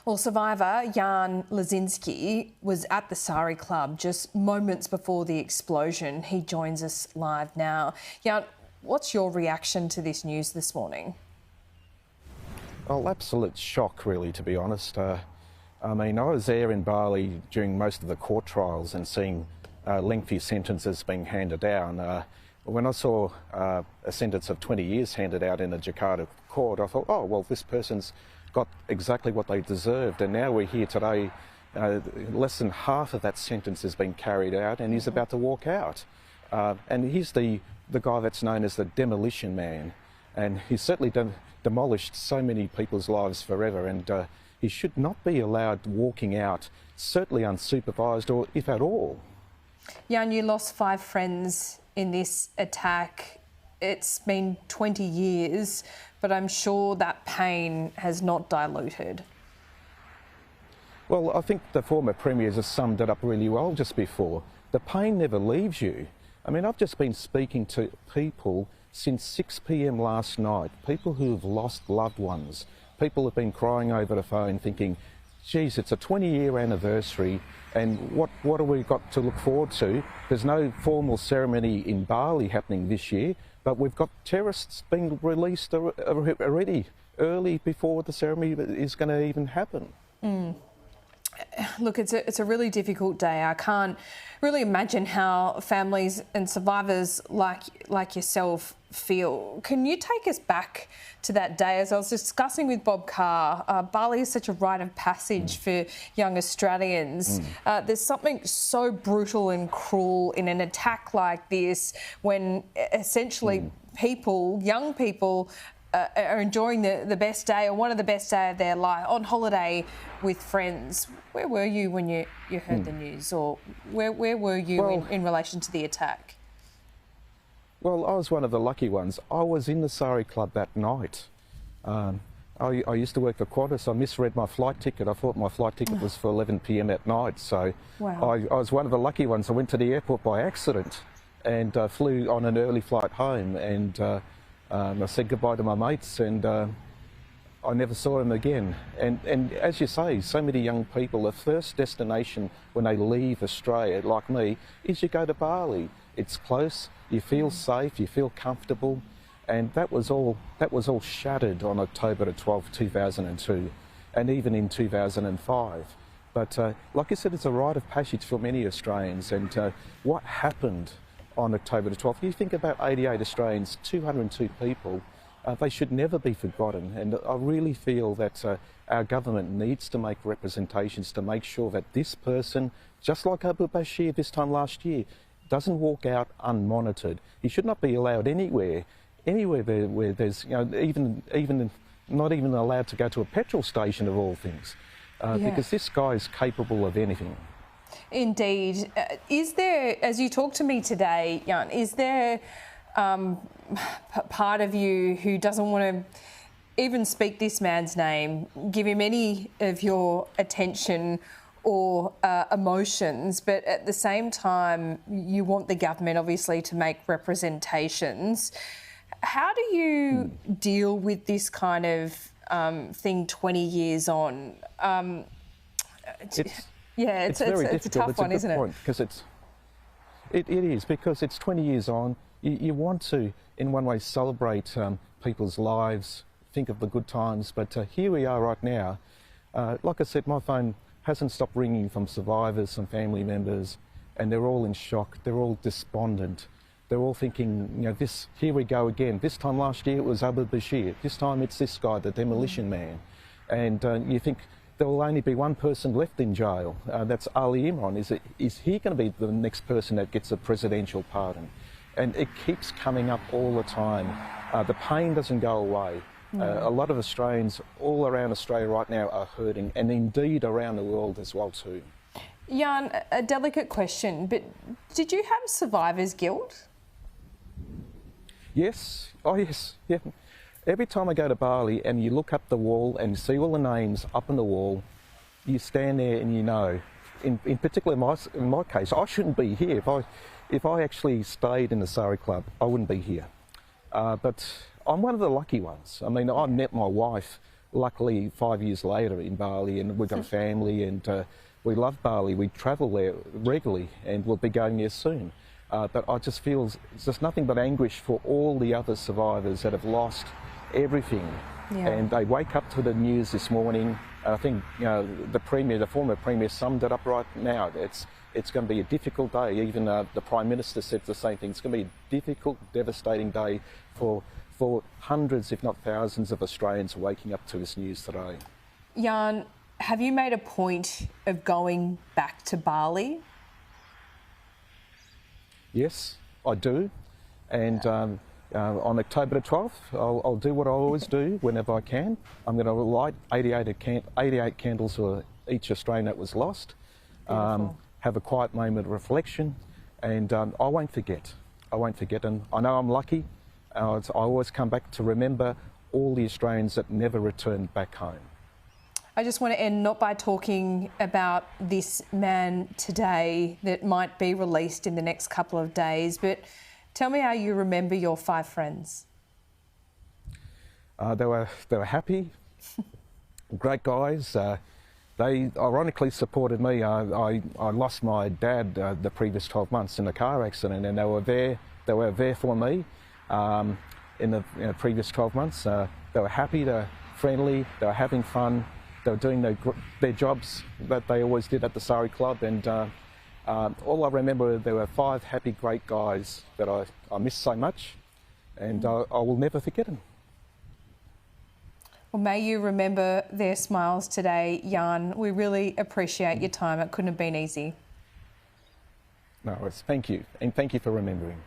Well, survivor Jan Laczynski was at the Sari Club just moments before the explosion. He joins us live now. Jan, what's your reaction to this news this morning? Well, absolute shock, really, to be honest. I was there in Bali during most of the court trials and seeing lengthy sentences being handed down. When I saw a sentence of 20 years handed out in a Jakarta court, I thought, oh, well, this person's got exactly what they deserved. And now we're here today, less than half of that sentence has been carried out and he's about to walk out. And he's the guy that's known as the Demolition Man. And he's certainly demolished so many people's lives forever, and he should not be allowed walking out, certainly unsupervised or if at all. Jan, you lost 5 friends in this attack. It's been 20 years, but I'm sure that pain has not diluted. Well, I think the former Premier has summed it up really well just before. The pain never leaves you. I mean, I've just been speaking to people since 6 p.m. last night, people who have lost loved ones. People have been crying over the phone thinking, geez, it's a 20-year anniversary, and what have we got to look forward to? There's no formal ceremony in Bali happening this year, but we've got terrorists being released already, early before the ceremony is going to even happen. Look, it's a really difficult day. I can't really imagine how families and survivors like yourself feel. Can you take us back to that day? As I was discussing with Bob Carr, Bali is such a rite of passage for young Australians. There's something so brutal and cruel in an attack like this when essentially young people, are enjoying the best day or one of the best days of their life, on holiday with friends. Where were you when you heard the news, or where were you in relation to the attack? Well, I was one of the lucky ones. I was in the Sari Club that night. I used to work for Qantas. I misread my flight ticket. I thought my flight ticket was for 11 p.m. at night. So I was one of the lucky ones. I went to the airport by accident and flew on an early flight home, and I said goodbye to my mates, and I never saw them again. And as you say, so many young people, the first destination when they leave Australia, like me, is you go to Bali. It's close, you feel safe, you feel comfortable, and that was all shattered on October the 12th, 2002, and even in 2005. But like I said, it's a rite of passage for many Australians, and what happened on October the 12th, you think about 88 Australians, 202 people, they should never be forgotten. And I really feel that our government needs to make representations to make sure that this person, just like Abu Bashir this time last year, doesn't walk out unmonitored. He should not be allowed anywhere where there's, even not even allowed to go to a petrol station of all things, because this guy is capable of anything. Indeed. Is there, as you talk to me today, Jan, is there part of you who doesn't want to even speak this man's name, give him any of your attention or emotions, but at the same time you want the government obviously to make representations? How do you deal with this kind of thing 20 years on? It's a tough one, isn't it? Because it is, because it's 20 years on. You want to, in one way, celebrate people's lives, think of the good times, but here we are right now. Like I said, my phone hasn't stopped ringing from survivors, some family members, and they're all in shock. They're all despondent. They're all thinking, here we go again. This time last year it was Abu Bashir. This time it's this guy, the Demolition Man. And you think, there will only be one person left in jail. That's Ali Imran. Is he going to be the next person that gets a presidential pardon? And it keeps coming up all the time. The pain doesn't go away. A lot of Australians all around Australia right now are hurting, and indeed around the world as well too. Jan, a delicate question, but did you have survivor's guilt? Yes. Oh yes. Yeah. Every time I go to Bali and you look up the wall and you see all the names up on the wall, you stand there and you know, in particular in my case, I shouldn't be here. If I actually stayed in the Sari Club, I wouldn't be here. But I'm one of the lucky ones. I mean, I met my wife luckily 5 years later in Bali, and we've got a family, and we love Bali. We travel there regularly, and we'll be going there soon. But I just feel it's just nothing but anguish for all the other survivors that have lost everything. Yeah. And they wake up to the news this morning. I think the former Premier summed it up right now. It's going to be a difficult day. Even the Prime Minister said the same thing. It's going to be a difficult, devastating day for hundreds, if not thousands, of Australians waking up to this news today. Jan, have you made a point of going back to Bali? Yes, I do. And on October the 12th, I'll do what I always do whenever I can. I'm going to light 88 candles for each Australian that was lost, have a quiet moment of reflection, and I won't forget. I won't forget. And I know I'm lucky. I always come back to remember all the Australians that never returned back home. I just want to end not by talking about this man today that might be released in the next couple of days, but tell me how you remember your 5 friends. They were happy, great guys. They ironically supported me. I lost my dad the previous 12 months in a car accident, and they were there for me in the previous 12 months. They were happy, they were friendly, they were having fun. They were doing their jobs that they always did at the Sari Club, and all I remember, there were 5 happy, great guys that I miss so much, and I will never forget them. Well, may you remember their smiles today, Jan. We really appreciate your time. It couldn't have been easy. No, thank you, and thank you for remembering.